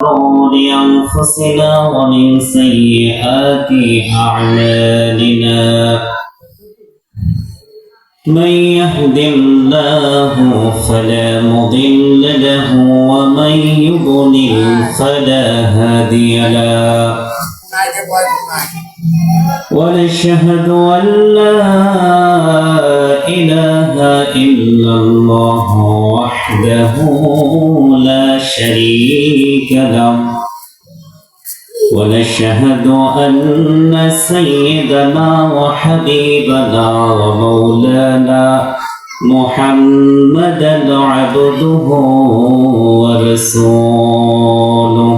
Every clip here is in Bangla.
شرور أنفسنا ومن سيئات أعمالنا من يهد الله فلا مضل له ومن يضلل فلا هادي له ونشهد أن لا إله إلا الله وحده لا شريك له ونشهد أن سيدنا وحبيبنا ومولانا محمدا عبده ورسوله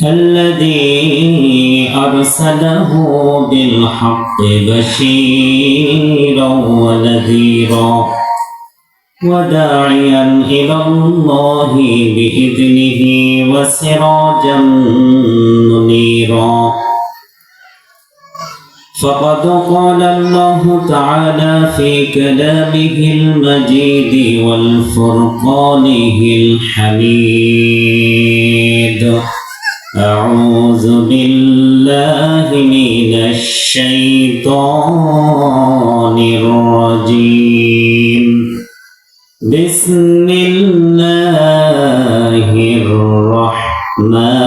الذي أرسله بالحق بشيرا ونذيرا وداعيا إلى الله بإذنه وسراجا منيرا فقد قال الله تعالى في كلامه المجيد والفرقانه الحميد أعوذ بالله من الشيطان الرجيم بسم الله الرحمن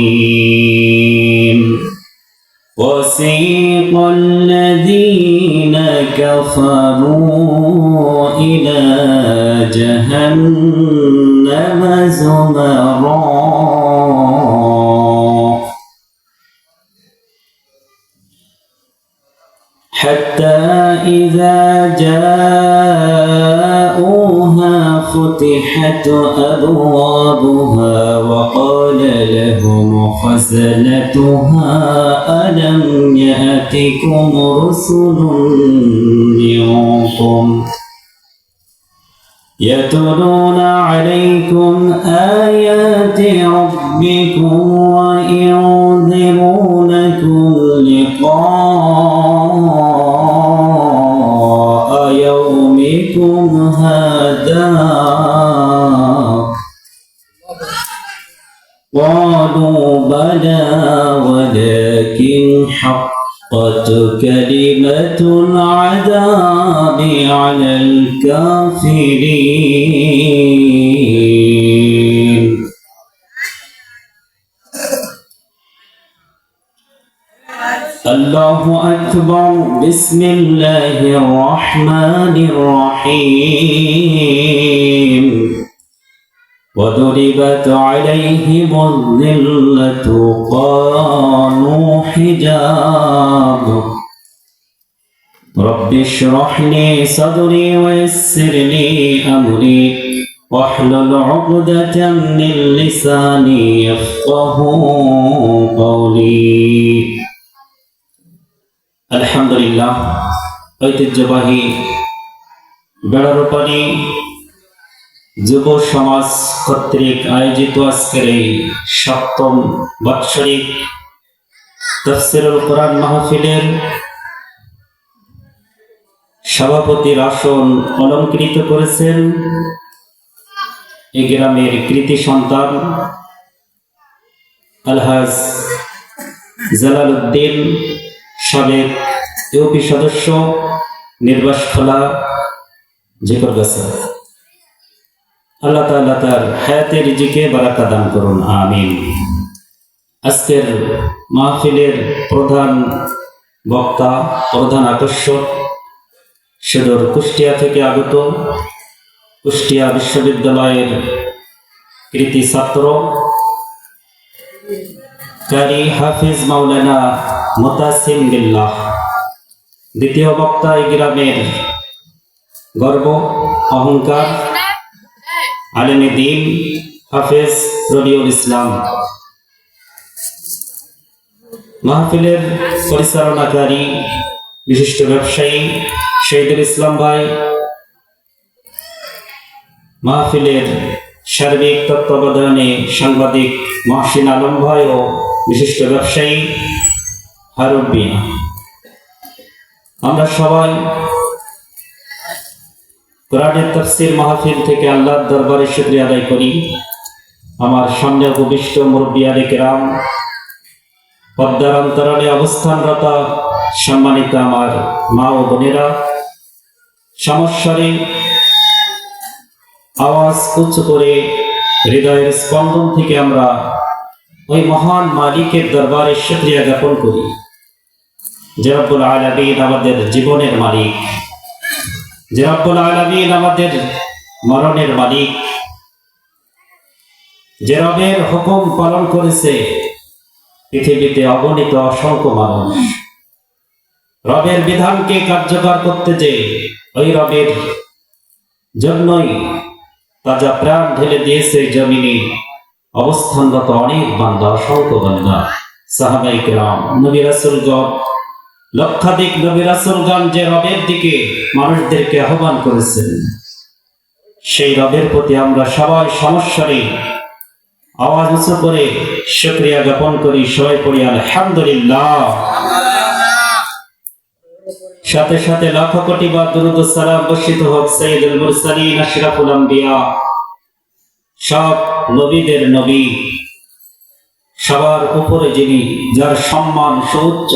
الرحيم وسيق الذين كفروا إلى جهنم زمرا حتى إذا جاءوها فتحت أبوابها وقال لهم خزنتها ألم يأتكم رسل منكم يتلون عليكم آيات ربكم وينذرونكم لقاء يومكم هذا قالوا بلى ولكن حقت كلمة العذاب على الكافرين الله أكبر بسم الله الرحمن الرحيم وضربت عليهم الذلة قالوا حجاب رب اشرح لي صدري ويسر لي أمري واحلل عقدة من لساني يفقه قولي الحمد لله ঐতিহ্যবাহী বেড়ারোপানি যুব সমাজ কর্তৃক আয়োজিত আজকের এই সপ্তম বাৎসরিক তাফসীরুল কোরআন মাহফিলের সভাপতির আসন অলংকৃত করেছেন এই গ্রামের কৃতি সন্তান আলহাজ জালালউদ্দিন সাবেক ইউপি সদস্য নির্বাসখোলা জিকরগাছা। আল্লাহ তাআলা তার হায়াতে রিজিকে বারাকা দান করুন, আমিন। আজকের মাহফিলের প্রধান বক্তা, প্রধান আকর্ষক সুদূর কুষ্টিয়া থেকে আগত কুষ্টিয়া বিশ্ববিদ্যালয়ের কৃতি ছাত্র কারি হাফিজ মাওলানা মুতাসিম বিল্লাহ। দ্বিতীয় বক্তা এই গ্রামের গর্ব, অহংকার, আলেমে দ্বীন হাফেজ রবিউল ইসলাম। মাহফিলের পরিচালনাকারী বিশিষ্ট ব্যবসায়ী শহীদুল ইসলাম ভাই, মাহফিলের সার্বিক তত্ত্বাবধানে সাংবাদিক মহসিন আলম ভাই ও বিশিষ্ট ব্যবসায়ী হারুন মিয়া। আমরা সবাই কোরআনের তাফসীর মাহফিল থেকে আল্লাহর দরবারে শুকরিয়া আদায় করি। আমার সামনে উপবিষ্ট মুরব্বিয়ানে কেরাম, পর্দার অন্তরালে অবস্থানরত সম্মানিত আমার মা ও বোনেরা, সমস্বরে আওয়াজ উঁচু করে হৃদয়ের স্পন্দন থেকে আমরা ওই মহান মালিকের দরবারে শুকরিয়া জ্ঞাপন করি যে রব্বুল আলামিন আমাদের জীবনের মালিক, যে রব্বুল আলামিন আমাদের মরণের মালিক, যে রবের হুকুম পালন করেছে পৃথিবীতে অগণিত অসংখ্য মানুষ। রবের বিধানকে কার্যকর করতে যে ওই রবের জন্যই তাজা প্রাণ ঢেলে দিয়েছে জমিনে অবস্থানরত অনেক বান্দা, অসংখ্য বান্দা, সাহাবায়ে কেরাম, নবী রাসূলগণ, লক্ষাধিক নবী রাসূলগণ যে রবের দিকে মানুষদেরকে আহ্বান করেছেন, সেই রবের প্রতি আমরা সবাই সমস্বরে আওয়াজ উঁচু করে শুকরিয়া জ্ঞাপন করি। সবাই পড়ি আলহামদুলিল্লাহ। সাথে সাথে লাখ কোটি বার দুরূদ ও সালাম বর্ষিত হোক সাইয়্যিদুল মুরসালিন আশরাফুল আম্বিয়া, সব নবীদের নবী, সবার উপরে যিনি, যার সম্মান সুউচ্চ,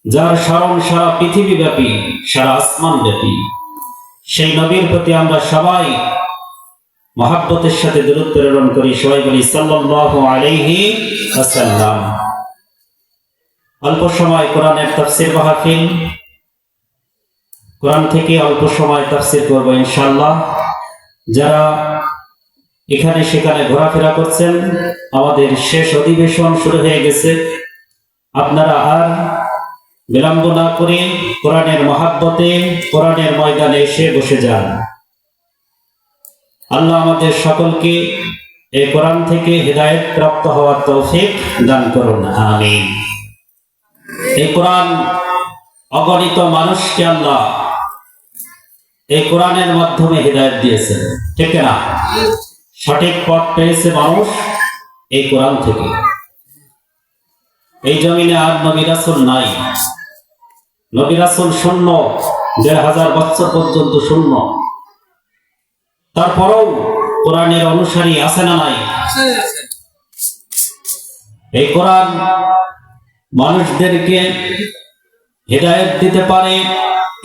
যার স্মরণ সারা পৃথিবী ব্যাপী, সারা আসমান ব্যাপী, সেই নবীর প্রতি আমরা সবাই মহাব্বতের সাথে দুরূদ প্রেরণ করি। সবাই বলি সাল্লাল্লাহু আলাইহি ওয়াসাল্লাম। অল্প সময় কোরআনের তাফসীর মাহফিল, কোরআন থেকে অল্প সময় তাফসীর করব ইনশাআল্লাহ। যারা এখানে সেখানে ঘোরাফেরা করছেন, আমাদের শেষ অধিবেশন শুরু হয়ে গেছে। আপনারা আর বিলম্ব না করে কোরআনের মহাব্বতে কোরআনের ময়দানে এসে বসে যান। আল্লাহ আমাদের সকলকে এই কোরআন থেকে হিদায়াত প্রাপ্ত হওয়ার তৌফিক দান করুন, আমিন। এই কোরআন অগণিত মানুষকে আল্লাহ এই কোরআনের মাধ্যমে হিদায়াত দিয়েছেন, ঠিক না? সঠিক পথ পেয়েছে মানুষ এই কোরআন থেকে। এই জমিনে আর নবী রাসূল নাই, নবী রাসূল শূন্য, ১৫০০ বছর পর্যন্ত শূন্য। তারপরেও কোরআনের অনুসারী আছে না নাই? এই কোরআন মানুষদেরকে হিদায়াত দিতে পারে।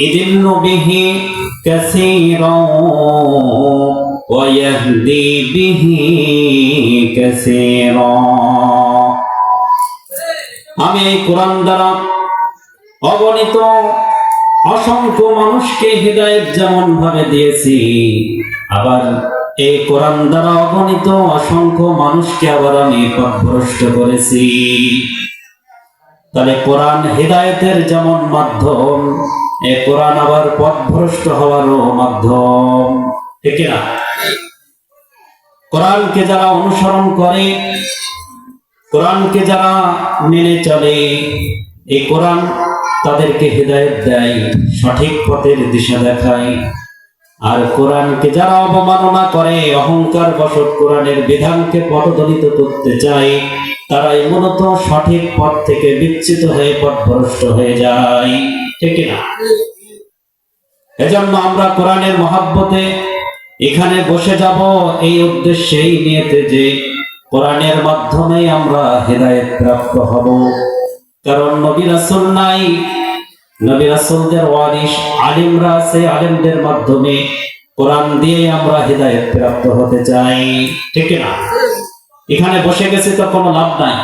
ইদিল্লু বিহি কাসীরান ওয়া ইয়াহদি বিহি কাসীরান। আমি এই কোরআন দ্বারা অগণিত অসংখ্য মানুষকে হিদায়াত যেমন ভাবে দিয়েছি, আবার এই কোরআন দ্বারা অগণিত অসংখ্য মানুষকে আবার আমি পথভ্রষ্ট করেছি। তাহলে কোরআন হিদায়াতের যেমন মাধ্যম, এই কোরআন আবার পথভ্রষ্ট হওয়ারও মাধ্যম, ঠিক না? কোরআনকে যারা অনুসরণ করে, কোরআনকে যারা মেনে চলে, এই কোরআন তাদেরকে হিদায়াত দেয়, সঠিক পথের দিশা দেখায়। আর কোরআনকে যারা অবমাননা করে, অহংকার বশত কোরআনের বিধানকে পদদলিত করতে চায়, তারাই মূলত সঠিক পথ থেকে বিচ্যুত হয়ে পথভ্রষ্ট হয়ে যায়, ঠিক না? এজন্য আমরা কোরআনের মহাব্বতে এখানে বসে যাব এই উদ্দেশ্যে, এই নিয়তে যে কোরআনের মাধ্যমে আমরা হিদায়াত প্রাপ্ত হব। কারণ নবী রাসূল নাই, নবী রাসূলদের ওয়ারিস আলিমরা আছে, আলিমদের মাধ্যমে কোরআন দিয়ে আমরা হিদায়াত প্রাপ্ত হতে চাই, ঠিক না? এখানে বসে গেছি তো কোনো লাভ নাই,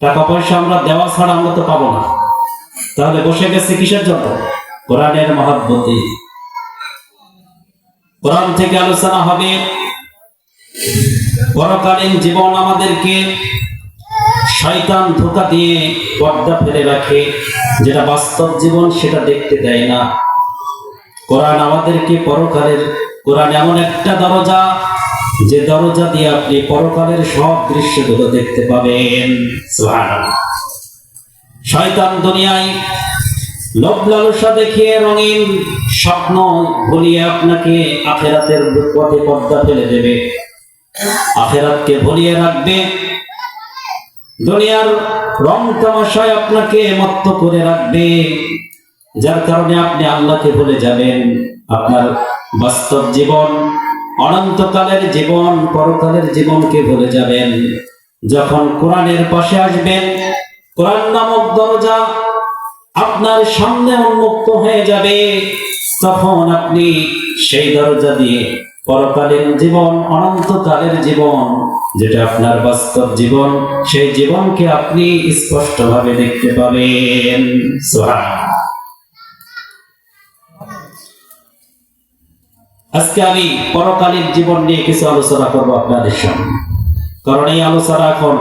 টাকা পয়সা আমরা দেওয়া ছাড়া আমরা তো পাবো না। তাহলে বসে গেছি কিসের জন্য? কোরআনের মহাব্বতে। কোরআন থেকে আলোচনা হবে। পরকালীন জীবন আমাদেরকে শয়তান ধোঁকা দিয়ে পর্দা ফেলে রাখে, যেটা বাস্তব জীবন সেটা দেখতে দেয় না। কোরআন আমাদেরকে পরকালের, কোরআন এমন একটা দরজা, যে দরজা দিয়ে আপনি পরকালের সব দৃশ্যগুলো দেখতে পাবেন। সুবহানাল্লাহ। শয়তান দুনিয়ায় লোভ লালসা দেখিয়ে রঙিন স্বপ্ন ভুলিয়ে আপনাকে আখিরাতের পথে পর্দা ফেলে দেবে, আখিরাতকে ভুলিয়ে রাখবে। দুনিয়ার রং তামাশায় আপনাকে মত্ত করে রাখবে, যার কারণে আপনি আল্লাহকে ভুলে যাবেন। আপনার বাস্তব জীবন, অনন্তকালের জীবন, পরকালের জীবনকে ভুলে যাবেন। যখন কোরআনের পাশে আসবেন, কোরআন নামক দরজা আপনার সামনে উন্মুক্ত হয়ে যাবে, তখন আপনি সেই দরজা দিয়ে পরকালীন জীবন, অনন্তকালের জীবন, যেটা আপনার বাস্তব জীবন, সেই জীবনকে আপনি স্পষ্টভাবে দেখতে পাবেন। সুবহানাল্লাহ। আজকে আমি পরকালীন জীবন নিয়ে কিছু আলোচনা করবো আপনাদের সামনে, কারণ এই আলোচনা এখন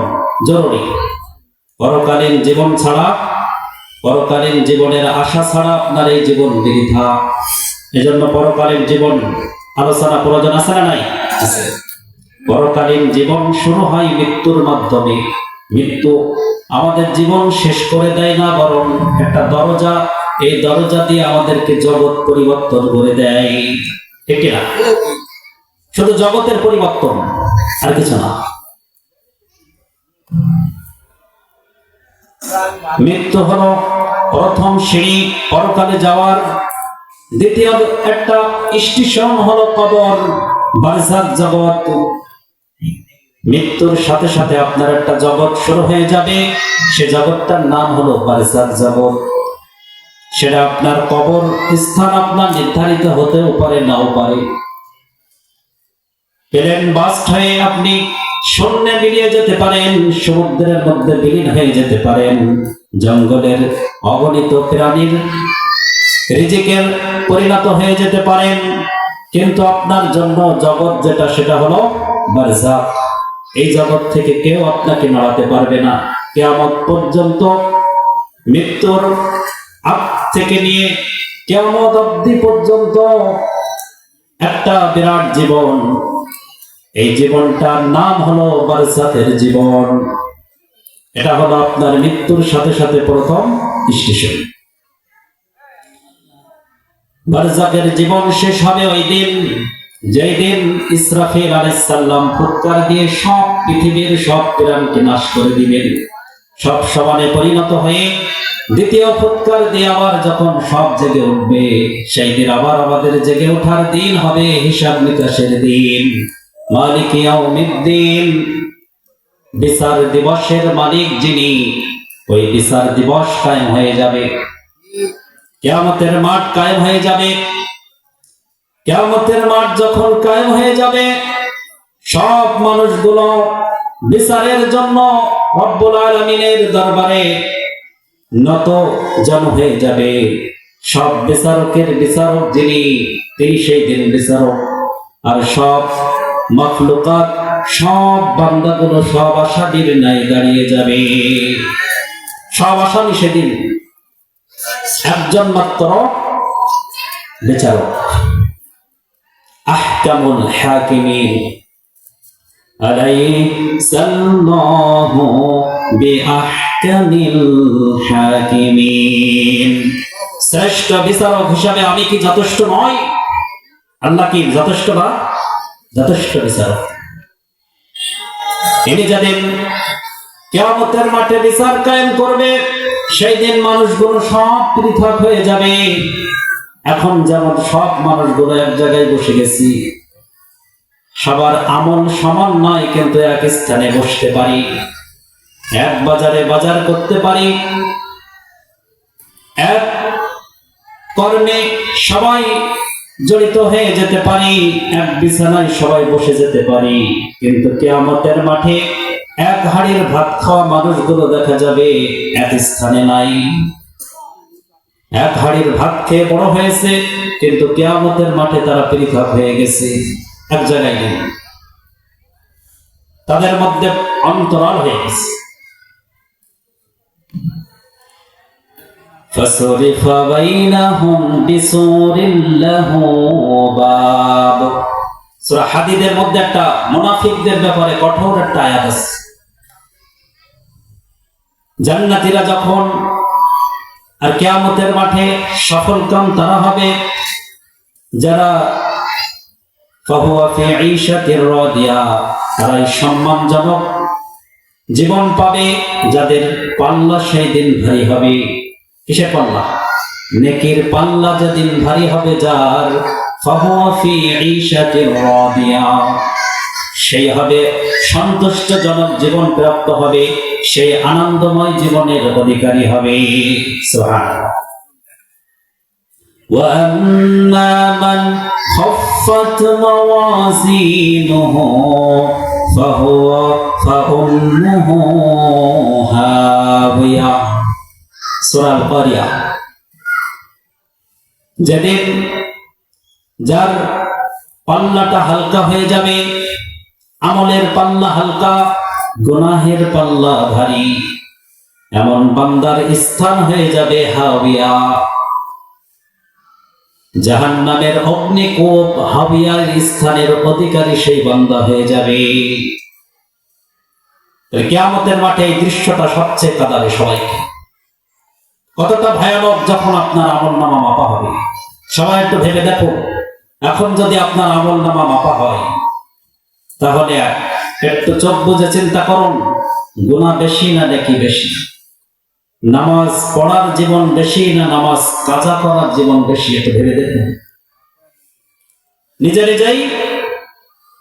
জরুরি। পরকালীন জীবন ছাড়া, পরকালীন জীবনের আশা ছাড়া আপনার এই জীবন বৃথা। এজন্য পরকালীন জীবন আলোচনা প্রয়োজন আছে না নাই? পরকালীন জীবন শুরু হয় মৃত্যুর মাধ্যমে। মৃত্যু আমাদের জীবন শেষ করে দেয় না, বরং একটা দরজা, এই দরজা দিয়ে আমাদেরকে জগৎ পরিবর্তন করে দেয়। ঠিক না? শুধু জগতের পরিবর্তন, আর কিছু না। মৃত্যু হলো প্রথম সিঁড়ি পরকালে যাওয়ার। দ্বিতীয় একটা স্টেশন হলো কবর, বারজাখ জগৎ। মৃত্যুর সাথে সাথে আপনার একটা জগৎ শুরু হয়ে যাবে, সে জগৎটার নাম হলো বারজাখ জগৎ। সেটা আপনার কবর স্থান আপনার নির্ধারিত হতেও পারে, নাও পারে। প্লেন বাস্ট হয়ে আপনি শূন্যে মিলিয়ে যেতে পারেন, সমুদ্রের মধ্যে বিলীন হয়ে যেতে পারেন, জঙ্গলের অগণিত প্রাণীর রিজিকের পরিণত হয়ে যেতে পারেন। কিন্তু আপনার জন্য জগৎ যেটা, সেটা হলো বারজাখ। এই জগৎ থেকে কেউ আপনাকে নড়াতে পারবে না কিয়ামত পর্যন্ত। মৃত্যুর আগ থেকে নিয়ে কিয়ামত অবধি পর্যন্ত একটা বিরাট জীবন। এই জীবনটার নাম হলো বারজাখের জীবন। এটা হলো আপনার মৃত্যুর সাথে সাথে প্রথম স্টেশন। বারজাখের জীবন শেষ হবে ওই দিন, যেই দিন ইসরাফিল আলাইহিস সালাম ফুৎকার দিয়ে সব পৃথিবীর সব প্রাণকে নাশ করে দিবেন। সব সমানে পরিণত হয়ে দ্বিতীয় ফুৎকার দিয়ে আবার যখন সব জেগে উঠবে, সেই দিন আবার আমাদের জেগে ওঠার দিন হবে, হিসাব নিকাশের দিন। মালিক ইয়াউমিদ্দিন, বিচার দিবসের মালিক যিনি, ওই বিচার দিবস কায়েম হয়ে যাবে। কিয়ামতের মাঠ কায়েম হয়ে যাবে। কিয়ামতের মাঠ যখন কায়েম হয়ে যাবে, সব মানুষগুলো বিচারের জন্য রব্বুল আলামিনের দরবারে নত জন হয়ে যাবে। সব বিচারকের বিচারক যিনি, তিনি সেই দিন বিচারক। আর সব মাখলুকাত, সব বান্দাগুলো সব আসামির ন্যায় দাঁড়িয়ে যাবে। সব আসামি সেদিন, একজন মাত্র বিচারক। আহকামুল হাকিমিন আলাইসাল্লাহু বিআহকামিল হাকিমিন। শ্রেষ্ঠ বিচারক হিসাবে আমি কি যথেষ্ট নই? আল্লাহ কি যথেষ্ট না? যথেষ্ট বিচারক। তিনি যেদিন কিয়ামতের মাঠে বিচার কায়েম করবে, সেই দিন মানুষগুলো সব পৃথক হয়ে যাবে। এখন যেমন সব মানুষগুলো এক জায়গায় বসে গেছি, সবার আমল সমান নয়, কিন্তু এক স্থানে বসতে পারি, এক বাজারে বাজার করতে পারি, এক কর্মে সবাই জড়িত হয়ে যেতে পারি, এক বিছানায় সবাই বসে যেতে পারি। কিন্তু কিয়ামতের মাঠে এক হাড়ির ভাত খাওয়া মানুষগুলো দেখা যাবে এক স্থানে নাই। এক হাড়ির ভাত খেয়ে বড় হয়েছে, কিন্তু কিয়ামতের মাঠে তারা পৃথক হয়ে গেছে, এক জায়গায় নেই, তাদের মধ্যে অন্তরাল হয়ে গেছে। فَصُرِفَ بَيْنَهُمْ بِسُورٍ لَهُ بَابٌ। সূরা হাদীদের মধ্যে একটা মুনাফিকদের ব্যাপারে কঠোর একটা আয়াত আছে। জান্নাতীরা যখন আর কিয়ামতের মাঠে সফলকাম তারা হবে যারা ফাহুয়া ফি ঈশাতির রাদিয়া, তারা সম্মানজনক জীবন পাবে, যাদের পাল্লা সেই দিন ভারী হবে। কিসের পাল্লা? নেকির পাল্লা যেদিন ভারী হবে যার, ফাহুয়া ফি ঈশাতির রাদিয়া, সেই হবে সন্তুষ্টজনক জীবন প্রাপ্ত হবে, সেই আনন্দময় জীবনের অধিকারী হবে। সুবহানাল্লাহ। ওয়া আম্মা মান খাফফাত মাওয়াজিনুহু ফাউম্মুহু হাওিয়া। সূরা আল কারিয়া। যেদিন যার পাল্লাটা হালকা হয়ে যাবে, আমলের পাল্লা হালকা, গুনাহের পাল্লা ভারী, এমন বান্দার স্থান হয়ে যাবে হাওিয়া, জাহান্নামের অগ্নিকূপ, হাওিয়ার স্থানের অধিকারী সেই বান্দা হয়ে যাবে। কিয়ামতের মাঠে এই দৃশ্যটা সবচেয়ে কাঁদাবে সবাইকে। কতটা ভয়ানক যখন আপনার আমলনামা মাপা হবে। সবাই একটু ভেবে দেখো, এখন যদি আপনার আমলনামা মাপা হয়, তাহলে একটু চোখ বুজে চিন্তা করুন, গুনাহ বেশি না নেকি বেশি? নামাজ পড়ার জীবন বেশি না নামাজ কাজা করার জীবন বেশি? একটু ভেবে দেখুন। নিজে নিজেই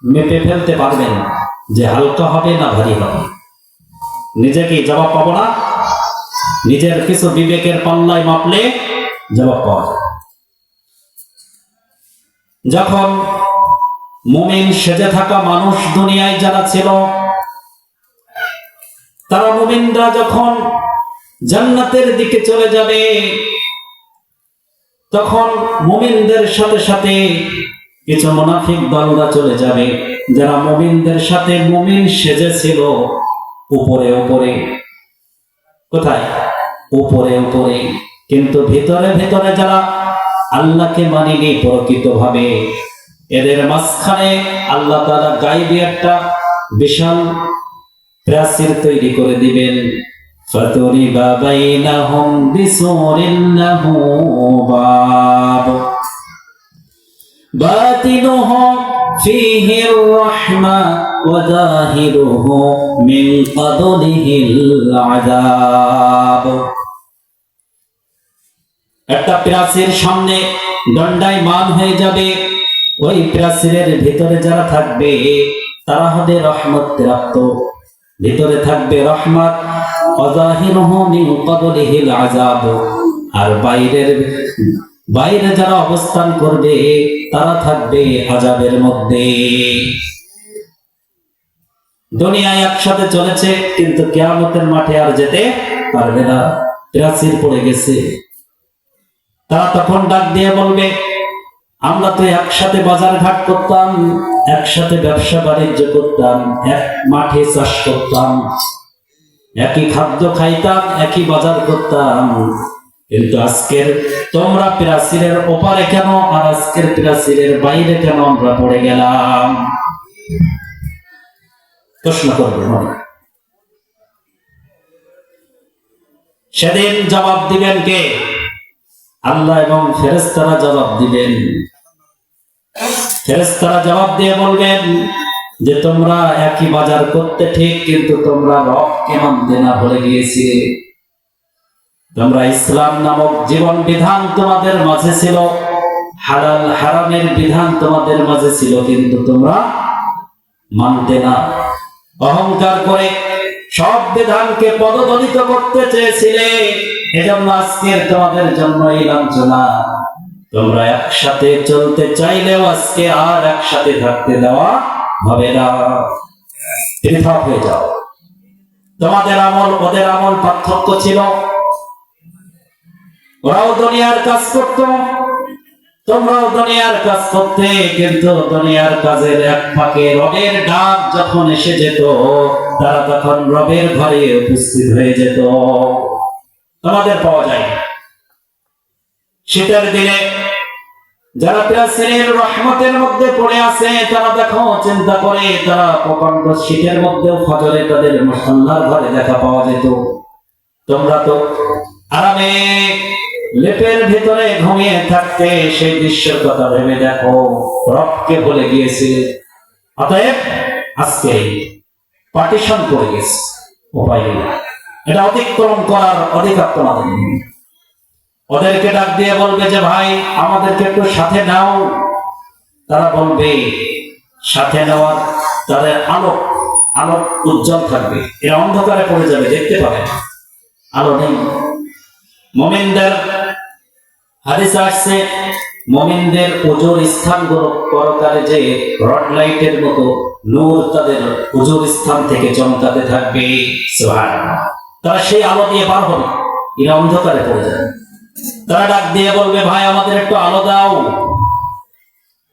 মেপে ফেলতে পারবেন যে হালকা হবে না ভারী হবে। নিজেকে জবাব পাবো না? নিজের কিছু বিবেকের পাল্লায় মাপলে জবাব পাওয়া যায়। যখন মুমিন সেজে থাকা মানুষ দুনিয়ায় যারা ছিল, তারা মুমিনরা যখন জান্নাতের দিকে চলে যাবে, তখন মুমিনদের সাথে সাথে কিছু মুনাফিক দলরা চলে যাবে, যারা মুমিনদের সাথে মুমিন সেজেছিল উপরে উপরে। কোথায়? উপরে উপরে, কিন্তু ভিতরে ভিতরে যারা আল্লাহকে মানেনি প্রকৃতভাবে, এদের মাঝখানে আল্লাহ তাআলা গায়বী একটা বিশাল প্রাচীর তৈরি করে দিবেন। ফাতুরিবা বাইনাহুম বিসুরিন লাহু বাব বাতিনুহু ফীহির রাহমা ওয়া যাহিরুহু মিন ক্বাদলিহিল আযাব। একটা প্রাচীর সামনে দণ্ডায়মান হয়ে যাবে, ওই প্রাচীরের ভিতরে যারা থাকবে তারা হবে রহমত প্রাপ্ত, ভিতরে থাকবে রহমত, ওয়াজাহিরুহু মিন ক্বাবলিহিল আযাব, আর বাইরে যারা অবস্থান করবে তারা থাকবে আযাবের মধ্যে। দুনিয়ায় একসাথে চলেছে, কিন্তু কিয়ামতের মাঠে আর যেতে পারবে না, প্রাচীর পড়ে গেছে। তারা তখন ডাক দিয়ে বলবে, আমরা তো একসাথে বাজার ঘাট করতাম, একসাথে ব্যবসা বাণিজ্য করতাম, এক মাঠে চাষ করতাম, একই খাদ্য খাইতাম, একই বাজার করতাম, কিন্তু আজকের তোমরা প্রাচীরের ওপারে কেন, আর আজকের প্রাচীরের বাইরে কেন আমরা পড়ে গেলাম? প্রশ্ন করবে মনে। সেদিন জবাব দিবেন কে? আল্লাহ এবং ফেরেশতারা জবাব দিবেন। ফেরেশতারা জবাব দিয়ে বলবেন যে তোমরা একই বাজার করতে ঠিক, কিন্তু তোমরা রবকে মানতে না, ভুলে গিয়েছিলে। তোমরা ইসলাম নামক জীবন বিধান তোমাদের মাঝে ছিল, হালাল হারামের বিধান তোমাদের মাঝে ছিল, কিন্তু তোমরা মানতে না। অহংকার করে সব বিধানকে পদদলিত করতে চেয়েছিলে, এজন্য আজকের তোমাদের জন্য এই লাঞ্ছনা। তোমরা একসাথে চলতে চাইলেও আজকে আর একসাথে থাকতে দেওয়া হবে না, পৃথক হয়ে যাও। তোমাদের আমল ওদের আমল পার্থক্য ছিল। ওরাও দুনিয়ার কাজ করত, তোমরাও দুনিয়ার কাজ করতে, কিন্তু দুনিয়ার কাজের এক ফাঁকে রবের ডাক যখন এসে যেত, তারা তখন রবের ঘরে উপস্থিত হয়ে যেত। তোমাদের পাওয়া যায়। শীতের দিনে যারা প্রাচীরের রহমতের মধ্যে পড়ে আছে, তারা দেখো চিন্তা করে, তারা প্রকাণ্ড শীতের মধ্যেও ফজরে তাদের মুসল্লার ঘরে দেখা পাওয়া যেত। তোমরা তো আরামে লেপের ভিতরে ঘুমিয়ে থাকতে, সেই দৃশ্যের কথা ভেবে দেখো, রবকে ভুলে গিয়েছে। অতএব আজকে পার্টিশন করে গেছে, উপায় নেই, এটা অতিক্রম করার অধিকার তোমাদের নেই। ওদেরকে ডাক দিয়ে বলবে যে ভাই আমাদেরকে একটু সাথে নাও। তারা বলবে সাথে নেওয়ার তাদের আলো আলো উজ্জ্বল থাকবে, এরা অন্ধকারে পড়ে যাবে, দেখতে পাবে না, আলো নেই। মুমিনদের হাদিসে আসছে মুমিনদের ওজোর স্থানগুলো পরকালে যে রড লাইটের মতো নূর তাদের ওজোর স্থান থেকে চমকাতে থাকবে। সুবহানাল্লাহ। তারা সেই আলো দিয়ে পার হবে, এরা অন্ধকারে পড়ে যাবে। তারা ডাক দিয়ে বলবে ভাই আমাদের একটু আলো দাও।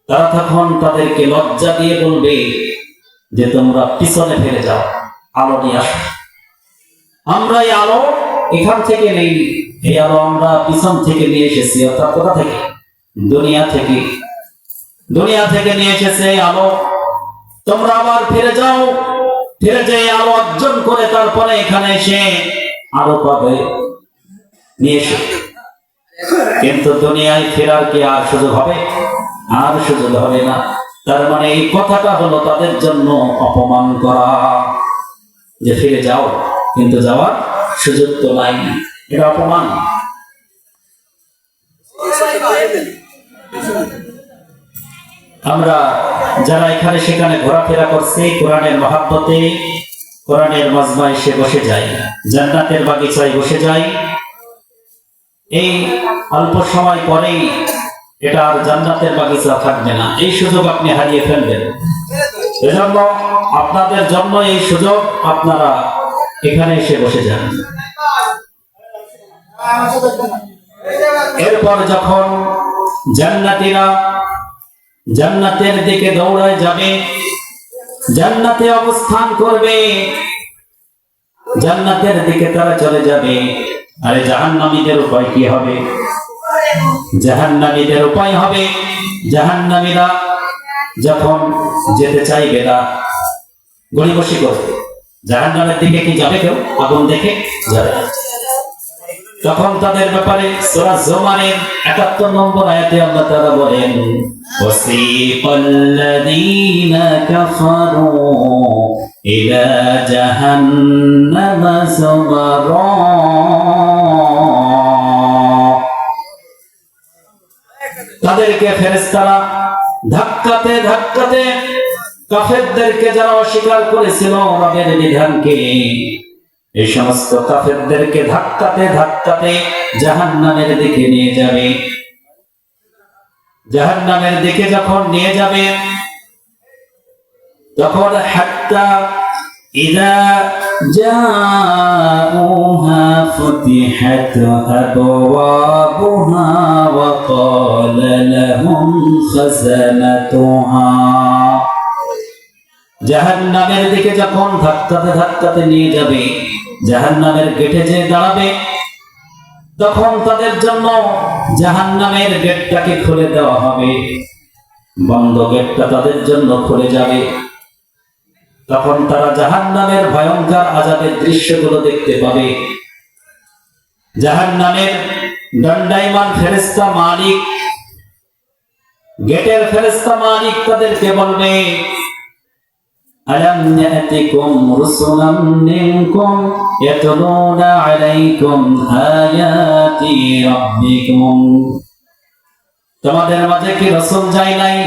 তারা তখন তাদেরকে লজ্জা দিয়ে বলবে যে তোমরা পিছনে ফিরে যাও, আলো নিয়ে আসো। আমরা এই আলো এখান থেকে নেই, এই আলো আমরা পিছন থেকে নিয়ে এসেছি। অর্থাৎ কোথা থেকে? দুনিয়া থেকে। দুনিয়া থেকে নিয়ে এসেছে এই আলো। তোমরা আবার ফিরে যাও, ফিরে যেয়ে আলো অর্জন করে তারপরে এখানে এসে আলো পাবে, নিয়ে এসে। কিন্তু দুনিয়ায় ফেরার কি আর সুযোগ হবে? আর সুযোগ হবে না। তার মানে এই কথাটা হলো তাদের জন্য অপমান করা, যে ফিরে যাও কিন্তু যাওয়ার সুযোগ তো নাই, এটা অপমান। আমরা যারা এখানে সেখানে ঘোরাফেরা করছি, কোরআনের মহাব্বতে কোরআনের মাজমায় এসে বসে যাই, জান্নাতের বাগিচায় বসে যাই, এই অল্প সময় পরেই এটা আর জান্নাতের বাগিচা থাকবে না। এই সুযোগ আপনি হারিয়ে ফেলবেন। এজন্য আপনাদের জন্য এই সুযোগ, আপনারা এখানে এসে বসে যান। এরপর যখন জান্নাতীরা জান্নাতের দিকে দৌড়ায় যাবে, জান্নাতে অবস্থান করবে, জান্নাতের দিকে তারা চলে যাবে, আরে জাহান্নামীদের উপায় কি হবে? জাহান্নামীদের উপায় হবে, জাহান্নামীরা যখন যেতে চাইবে না, গড়িবসি করবে। জাহান্নামের দিকে কি যাবে কেউ? আগুন দেখে যাবে। তখন তাদের ব্যাপারে সূরা জুমারের ৭১ নম্বর আয়াতে আল্লাহ তাআলা বলেন, ওয়াসিকাল্লাযীনা কাফারু ইলা জাহান্নামা যুমারা। তাদেরকে ফেরেশতারা ধাক্কাতে ধাক্কাতে, কাফেরদেরকে যারা অস্বীকার করেছিল রবের বিধানকে, এই সমস্ত কাফেরদেরকে ধাক্কাতে ধাক্কাতে জাহান্নামের দিকে নিয়ে যাবে। জাহান্নামের দিকে যখন নিয়ে যাবে, তখন হাত্তা ইযা জাউহা ফুতিহাত আবওয়াবুহা ওয়া ক্বালা লাহুম খাযানাতুহা। জাহান্নামের দিকে যখন ধাক্কাতে ধাক্কাতে নিয়ে যাবে, জাহান্নামের গেটে যে দাঁড়াবে, তখন তাদের জন্য জাহান্নামের গেটটাকে খুলে দেওয়া হবে। বন্ধ গেটটা তাদের জন্য খুলে যাবে। তখন তারা জাহান্নামের ভয়ঙ্কর আযাবের দৃশ্যগুলো দেখতে পাবে। জাহান্নামের দণ্ডায়মান ফেরেশতা মালিক, গেটের ফেরেশতা মালিক তাদেরকে বলবে, আলাম ইয়াতিকুম রুসুলাম মিনকুম ইয়াতলুনা আলাইকুম আয়াতি রাব্বিকুম। তোমাদের মাঝে কি রাসূল যায় নাই?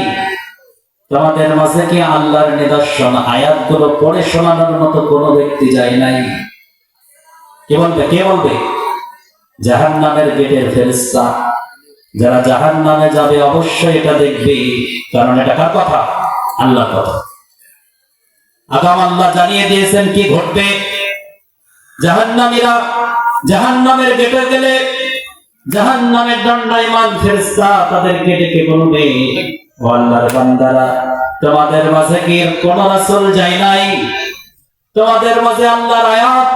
তোমাদের মাঝে কি আল্লাহর নিদর্শন আয়াতগুলো পড়ে শোনানোর মতো কোনো ব্যক্তি যায় নাই? কে বলবে? কে বলবে? জাহান্নামের গেটের ফেরেশতা। যারা জাহান্নামে যাবে অবশ্যই এটা দেখবে, কারণ এটা কার কথা? আল্লাহর কথা। আগাম আল্লাহ জানিয়ে দিয়েছেন কি ঘটবে। জাহান্নামীরা জাহান্নামের গেটে গেলে জাহান্নামের দণ্ডায়মান ফেরেশতা তাদেরকে ডেকে বলবে, ও আল্লাহর বান্দারা, তোমাদের মাঝে কি কোন রাসূল যায় নাই? তোমাদের মাঝে আল্লাহর আয়াত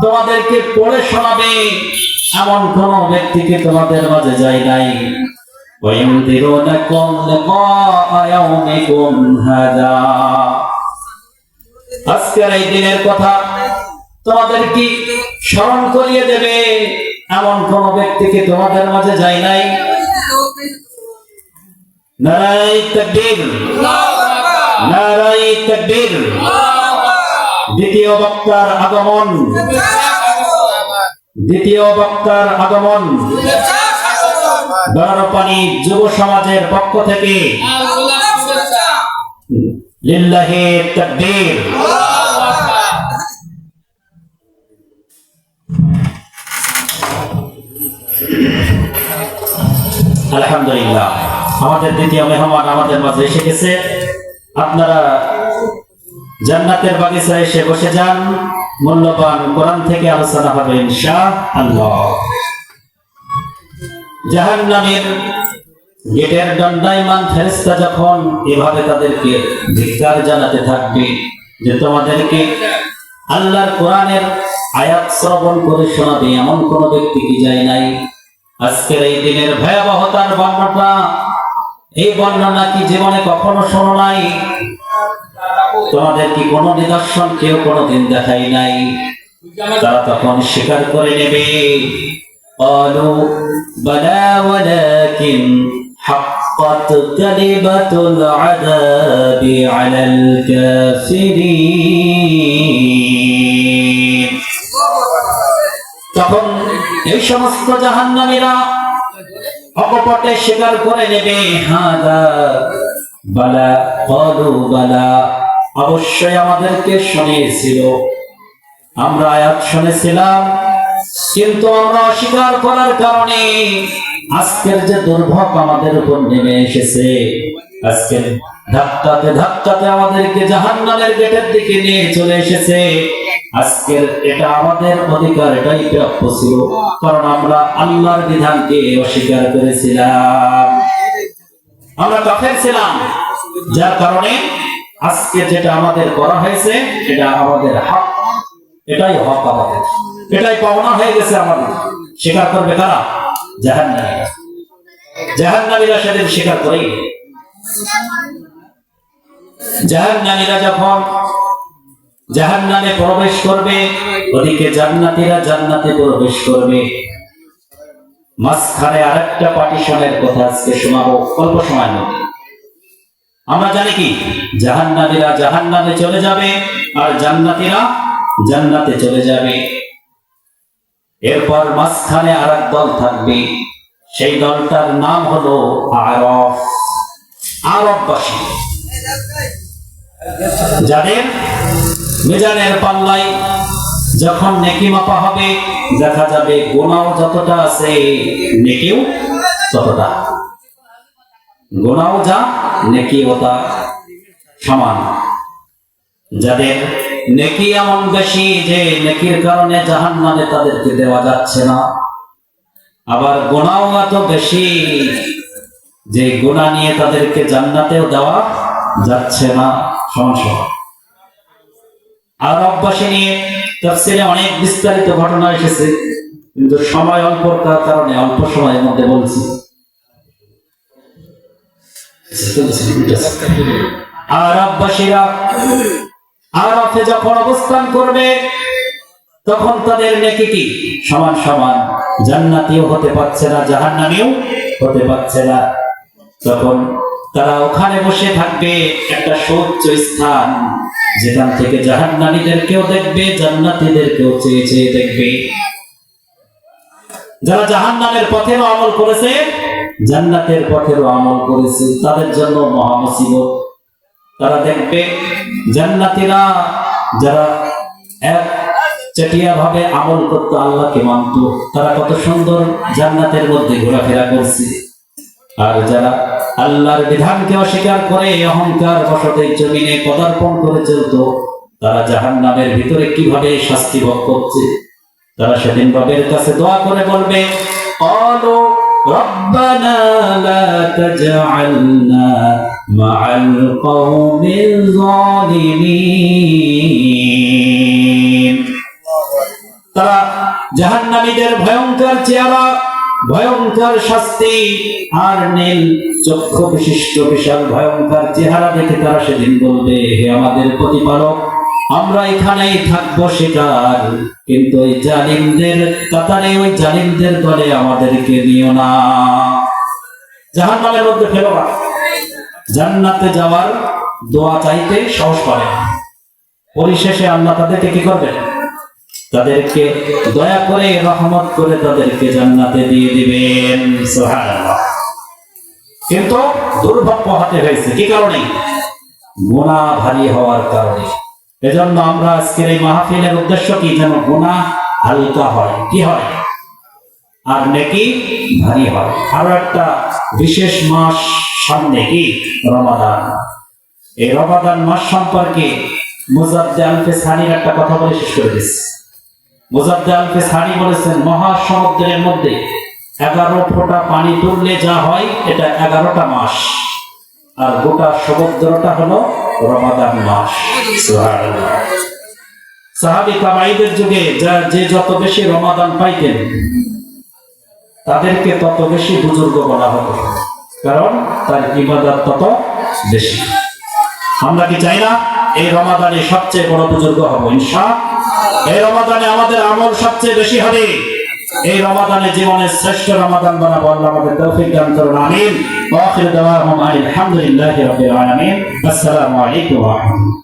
তোমাদেরকে পড়ে শোনাবে এমন কোন ব্যক্তি কি তোমাদের মাঝে যায় নাই? ওয়ায়ুনদিরুনাকুম লিকাআ ইয়াউমিকুম হাযা। আজকের এই দিনের কথা তোমাদের কি স্মরণ করিয়ে দেবে এমন কোন ব্যক্তিকে তোমাদের মাঝে যায় নাই? নারায়ে তাকবীর, নারায়ে তাকবীর। দ্বিতীয় বক্তার আগমন, দ্বিতীয় বক্তার আগমন। গণপানি যুব সমাজের পক্ষ থেকে লিল্লাহি তাকবীর। আলহামদুলিল্লাহ, আমাদের দ্বিতীয় মেহমান আমাদের মাঝে এসে গেছে। আপনারা জান্নাতের বাগিচায় এসে বসে যান, মূল্যবান কোরআন থেকে আলোচনা হবে ইনশাআল্লাহ। জাহান্নামের গেটের দণ্ডায়মান ফেরেশতা যখন এভাবে তাদেরকে ধিক্কার জানাতে থাকবে যে তোমাদেরকে আল্লাহর কোরআনের আয়াত শ্রবণ করে শোনাবে, এমন কোন ব্যক্তি কি যায় নাই? আজকের এই দিনের ভয়াবহতার বর্ণনা, এই বর্ণনা কি জীবনে কখনো শোনো নাই? তোমাদের কি কোনো নিদর্শন কেউ কোনোদিন দেখাই নাই? তারা তখন স্বীকার করে নেবে, قالوا بلى ولكن حقت كلمة العذاب على الكافرين। তখন এই সমস্ত জাহান্নামীরা অকপটে স্বীকার করে নেবে, হাদা বালা, ক্বালু বালা, অবশ্যই আমাদেরকে শুনিয়েছিল, আমরা আয়াত শুনেছিলাম, কিন্তু আমরা অস্বীকার করার কারণে আজকের যে দুর্ভোগ আমাদের উপর নেমে এসেছে, আজকের ধাক্কাতে ধাক্কাতে আমাদেরকে জাহান্নামের গেটের দিকে নিয়ে চলে এসেছে। আজকের এটা আমাদের অধিকার, এটাই প্রাপ্য ছিল, কারণ আমরা আল্লাহর বিধানকে অস্বীকার করেছিলাম, আমরা কাফের ছিলাম, যার কারণে আজকে যেটা আমাদের করা হয়েছে এটা আমাদের হক, এটাই হক আমাদের, এটাই পাওনা হয়ে গেছে আমাদের। স্বীকার করবে কারা? জাহান্নামীরা। জাহান্নামীরা সেদিন স্বীকার করেই। জাহান্নামীরা যখন জাহান্নামে প্রবেশ করবে, ওদিকে জান্নাতীরা জান্নাতে প্রবেশ করবে। মাঝখানে আরেকটা পার্টিশনের কথা আজকে শোনাবো অল্প সময়ের মধ্যে। আমরা জানি কি, জাহান্নামীরা জাহান্নামে চলে যাবে আর জান্নাতীরা জান্নাতে চলে যাবে। এরপর মাঝখানে আরেক দল থাকবে, সেই দলটার নাম হলো আরব, আরববাসী, যাদের মিজানের পাল্লায় যখন নেকি মাপা হবে দেখা যাবে গুনাহ যতটা আছে নেকিও ততটা, গুনাহ যা নেকিও তা সমান। যাদের নেকি এমন বেশি যে নেকির কারণে জাহান্নামে তাদেরকে দেওয়া যাচ্ছে না, আবার গুনাহ এত বেশি যে গুনাহ নিয়ে তাদেরকে জান্নাতেও দেওয়া যাচ্ছে না, সমস্যা। আরববাসী নিয়ে তাফসীরে অনেক বিস্তারিত ঘটনা এসেছে, কিন্তু সময় অল্পর কারণে অল্প সময়ের মধ্যে বলছি। আরববাসীরা আরাফে যখন অবস্থান করবে তখন তাদের নেকি কি সমান সমান, জান্নাতীও হতে পারছে না জাহান্নামীও হতে পারছে না। তখন তারা ওখানে বসে থাকবে, একটা সুউচ্চ স্থান, যেখান থেকে জাহান্নামীদেরকেও দেখবে জান্নাতীদেরকেও চেয়ে চেয়ে দেখবে। যারা জাহান্নামের পথেরও আমল করেছে জান্নাতের পথেরও আমল করেছে, তাদের জন্য মহা মুসিবত। তারা দেখবে জান্নাতীরা যারা এক চেটিয়া ভাবে আমল করতো, আল্লাহকে মানত, তারা কত সুন্দর জান্নাতের মধ্যে ঘোরাফেরা করছে। আর যারা আল্লাহর বিধানকে অস্বীকার করে অহংকার বশতে জমিনে পদার্পণ করে চলত, তারা জাহান্নামের ভিতরে কিভাবে শাস্তি ভোগ করছে। তারা সেদিন রবের কাছে দোয়া করে বলবে, ক্বালু রব্বানা লা তাজআলনা মাআল কওমিল যালিমিন। তারা জাহান্নামীদের ভয়ঙ্কর চেহারা, ভয়ঙ্কর শাস্তি আর নীল চক্ষু বিশিষ্ট বিশাল ভয়ঙ্কর চেহারা দেখে তারা সেদিন বলবে, হে আমাদের প্রতিপালক, আমরা এখানেই থাকবো শিকার, কিন্তু ওই জালিমদের কাতারে, ওই জালিমদের দলে আমাদেরকে নিও না, জাহান্নামের মধ্যে ফেলো না। জান্নাতে যাওয়ার দোয়া চাইতে সাহস করে। পরিশেষে আল্লাহ তাদেরকে কি করবেন? তাদেরকে দয়া করে রহমত করে তাদেরকে জান্নাতে দিয়ে দিবেন। সুবহানাল্লাহ। কিন্তু দুর্ভাগ্য হাতে হয়েছে কি কারণে? গুনাহ ভারী হওয়ার কারণে। এজন্য আমরা আজকের এই মাহফিলের উদ্দেশ্য কি? যেন গুনাহ হালকা হয়, কি হয়, আর নেকি ভারী হয়। আরো একটা বিশেষ মাস সামনে, কি? রমাদান। এই রমাদান মাস সম্পর্কে মুজাদ্দে আল-ফিসানির একটা কথা বলে শেষ করে দিচ্ছি। মুজাদ্দে আল-ফিসানি বলেছেন, মহাসমুদ্রের মধ্যে 11 ফোঁটা পানি তুললে যা হয় এটা 11টা মাস, আর গোটা সমুদ্রটা হলো রমাদান মাস। সুবহানাল্লাহ। সাহাবী তাবাঈদের যুগে যে যত বেশি রমাদান পাইতেন তাদেরকে তত বেশি বুজুর্গ বলা হতো, কারণ তার ইবাদত তত বেশি। আমরা কি চাই না এই রমাদানে সবচেয়ে বড় বুজুর্গ হব? ইনশাআল্লাহ। এই রমাদানে আমাদের আমল সবচেয়ে বেশি হবে। এই রমাদানে জীবনের শ্রেষ্ঠ রমাদান বানাবো। আল্লাহ আমাদের তৌফিক দান করুন। আমিন। ওয়া আখিরু দাওয়াহুম আলহামদুলিল্লাহি রাব্বিল আলামিন। আসসালামু আলাইকুম ওয়া রাহমাতুল্লাহ।